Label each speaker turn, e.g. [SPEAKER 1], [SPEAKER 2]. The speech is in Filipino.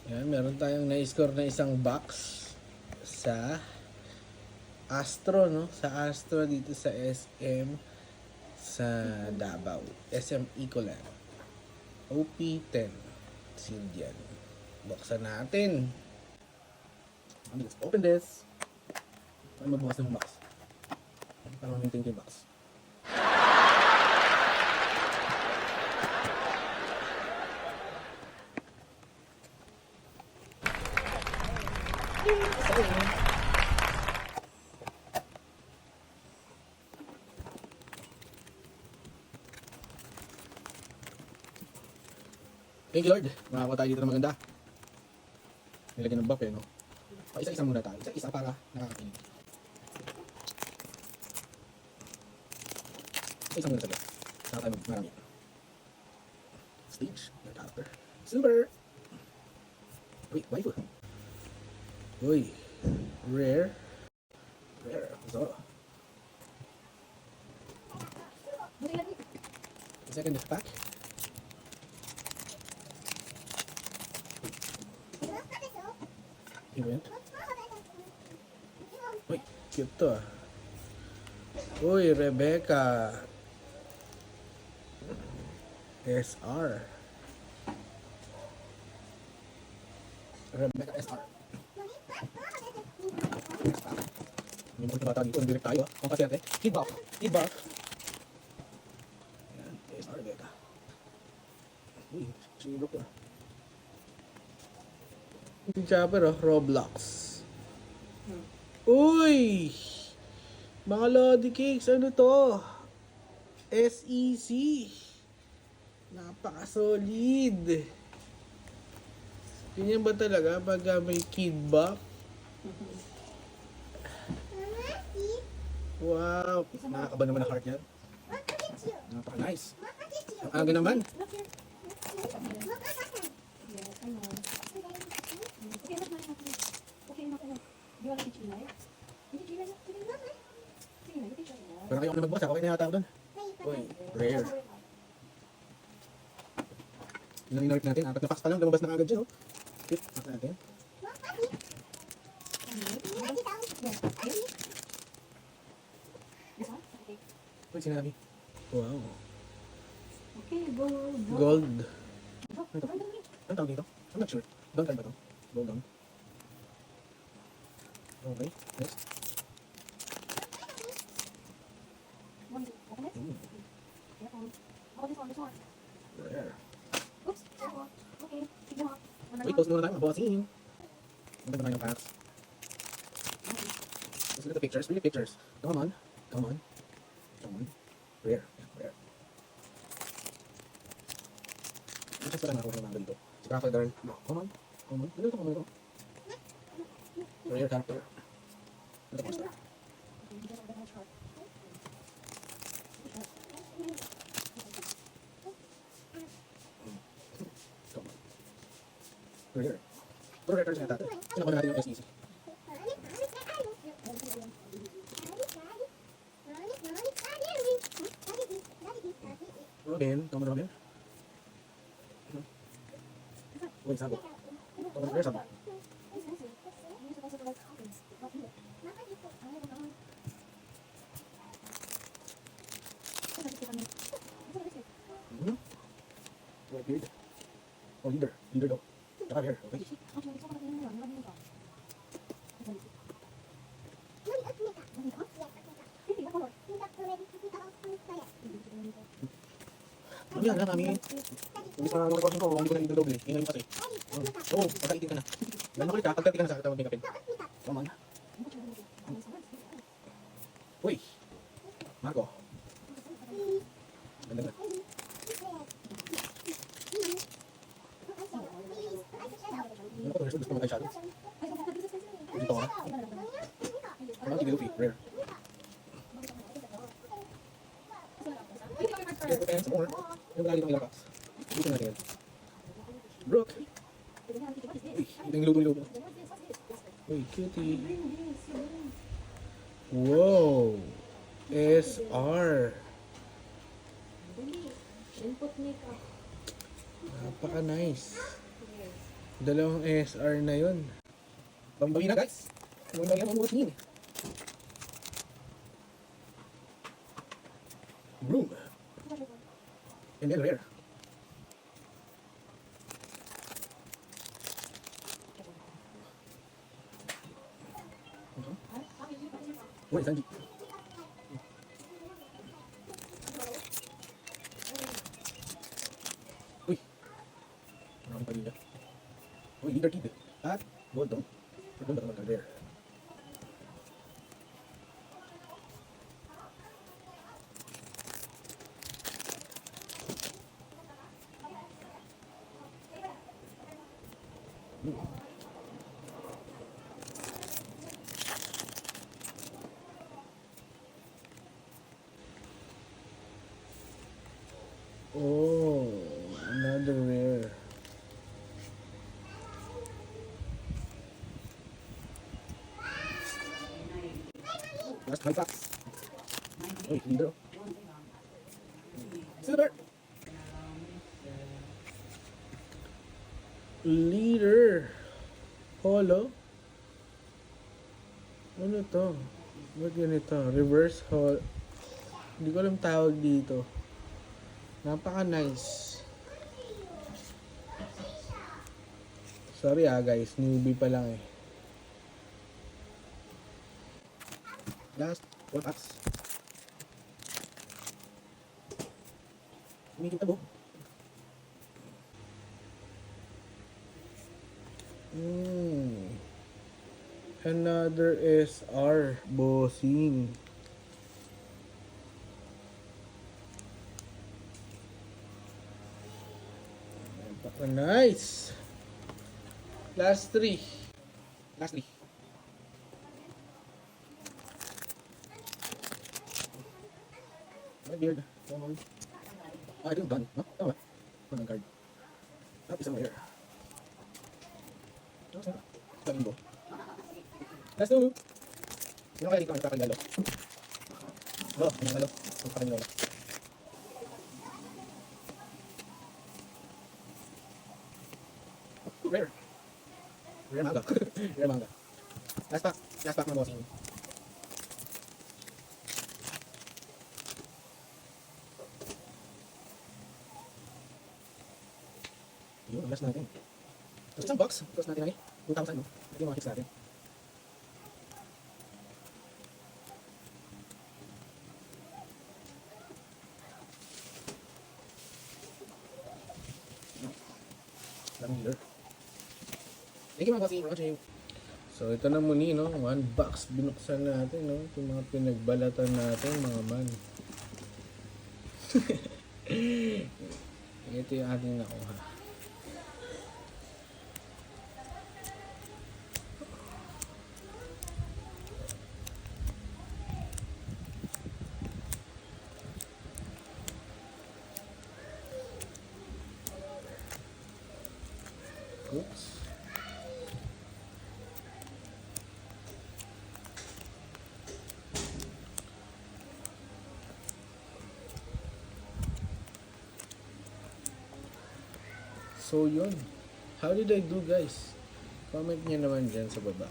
[SPEAKER 1] Yan, meron tayong na-score na isang box sa Astro, no? Sa Astro dito sa SM sa Davao. SM Ecoland. OP10. Sealed yan. Buksan natin. Let's open this. Para magbukas ng box. Para ma-maintain yung box. Thank you, Lord. Makakuha tayo dito ng maganda. Nilagyan ng buff no? Isa-isa muna tayo. Isa-isa para nakakakinig. Isa-isa muna tayo. Saka tayo marami. Stage. Character. Silver. Wait, waifu. Uy. Rare. Rare. Zoro. Second pack. Event. Uy, cute to ah. Uy, Rebecca. SR. Rebecca SR. May mga bata dito, direct tayo ah. Kung pasyente, kid buff. Kid buff. Ayan, SR Rebecca. Uy, sinibok to ah. Yung chopper oh, Roblox. Uy! Mga Lodi Cakes, ano to? SEC. Napaka-solid. Ganyan ba talaga pag may kid buff? Wow! Nakakaba naman ang heart yan. Napaka-nice. Ang aga naman. Parang kayo ako na magbukas, okay na yata ako doon. Uy, rare. Yun ang inorip natin, 4 na packs pa lang, lumabas na agad dyan, oh. Cute, paksa natin. Uy, sinabi. Wow.
[SPEAKER 2] Okay, gold.
[SPEAKER 1] Gold. Ito. Anong tawag dito? I'm not sure. Gold card ba ito? Gold down. Okay, next. Rare.
[SPEAKER 2] Oops. Okay.
[SPEAKER 1] Wait, post muna tayo, mabawasin. Maganda ba tayo ng packs? Let's look at the pictures. Read the pictures. Come on. Come on. Come on. Rare. Yeah, rare. Ano siya pala nakakuha ng mga dito? Si Crackle Girl. Come on. Come on. Ano ito? Come on ito. Rare character. Ano ito? Poster. Come on. Rare. Puro rare cards na natin. Sinakuha natin yung SEC. Robin. Come on, Robin. Uy, sabi. Come on, rare sabi. White beard. Oh, leader. Leader daw. Tsaka rare. Okay. Ano yan, kami? Imbis na mga ko, hindi ko na doble. Ingay mo kasi. Oo, pagkaitin ka na. Lalo ka, pagkaitin ka na sa katawag may kapin. Come on. Uy! Marco. Ganda na. Ano ko, gusto mo tayo shadows? Dito ka na. Ano, TV Luffy, rare. And some more. Yung galing ng ilang packs. Dito natin yan. Brooke. Uy, ito yung luto-luto. Uy, cutie. Wow. SR.
[SPEAKER 2] Input makeup.
[SPEAKER 1] Napaka-nice. Dalawang SR na yun. Bambawi na guys. Bambawi na mga Broom. And then rare. Uy, Sanji. Uy. Maraming pamilya. Uy, leader kid. At gold dong. Gold na naman rare. Oh, another rare. Last 5 packs. Uy, leader. Silver. Leader. Holo. Ano to? Ba't ganito? Reverse holo. Hindi ko alam tawag dito. Napaka nice. Sorry guys, newbie pa lang eh. Last 1 packs. Medyo tabo. Another SR bossing. Nice. Last 3. Last 3. My beard. Come on. I think done. No? Tama. One card. Tapos isang rare. Flamingo. Last 2. Sino kaya dito ang nagpapagalo? Oh, ang nagpapagalo. Ang nagpapagalo. Rare. Rare manga. Rare manga. Last pack. Last pack na bossing. Yun, ang last natin. Tapos isang box. Tapos natin ay 2,000 no? Ito yung mga chips natin. Daming leader. Thank you mga bossing for watching. So ito na muli no, 1 box binuksan natin no, itong mga pinagbalatan natin mga man. Ito yung ating nakuha. Oops. So yun. How did I do guys? Comment nyo naman dyan sa baba.